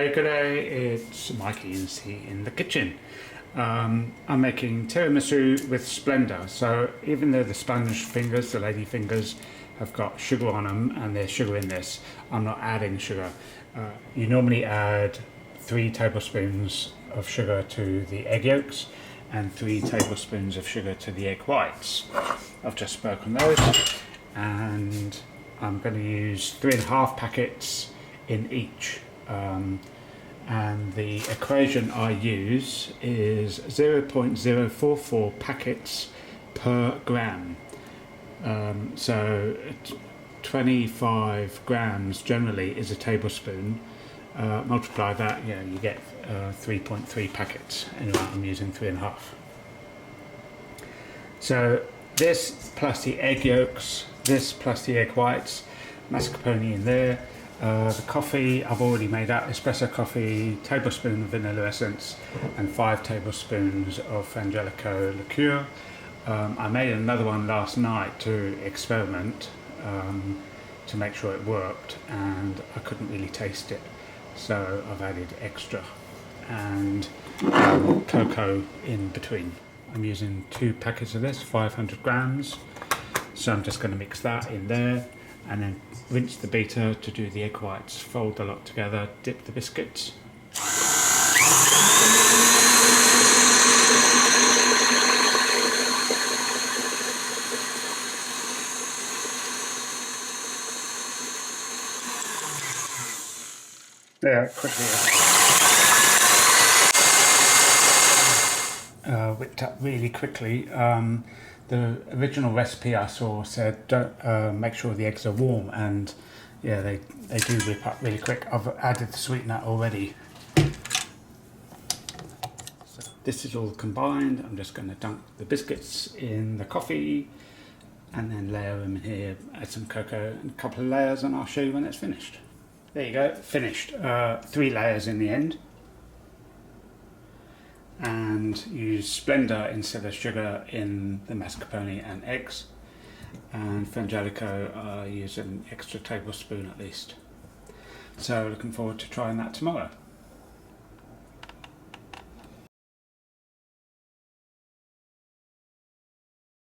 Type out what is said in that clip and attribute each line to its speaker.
Speaker 1: Hey, good day, it's Mikey in the kitchen. I'm making tiramisu with Splenda. So even though the Spanish fingers, the lady fingers, have got sugar on them and there's sugar in this, I'm not adding sugar. You normally add 3 tablespoons of sugar to the egg yolks and 3 tablespoons of sugar to the egg whites. I've just broken those, and I'm going to use 3.5 packets in each. And the equation I use is 0.044 packets per gram. So 25 grams generally is a tablespoon. Multiply that, you get 3.3 packets. Anyway, I'm using 3.5. So this plus the egg yolks, this plus the egg whites, mascarpone in there. The coffee, I've already made out espresso coffee, tablespoon of vanilla essence and 5 tablespoons of Frangelico liqueur. I made another one last night to experiment to make sure it worked, and I couldn't really taste it, so I've added extra, and cocoa in between. I'm using 2 packets of this, 500 grams, so I'm just going to mix that in there and then rinse the beater to do the egg whites, fold the lot together, dip the biscuits. Yeah, quickly. Whipped up really quickly. The original recipe I saw said don't make sure the eggs are warm, and yeah, they do whip up really quick. I've added the sweetener already. So this is all combined. I'm just going to dunk the biscuits in the coffee and then layer them in here, add some cocoa and a couple of layers, and I'll show you when it's finished. There you go, finished. 3 layers in the end. And use Splenda instead of sugar in the mascarpone and eggs, and Frangelico I use an extra tablespoon at least. So looking forward to trying that tomorrow.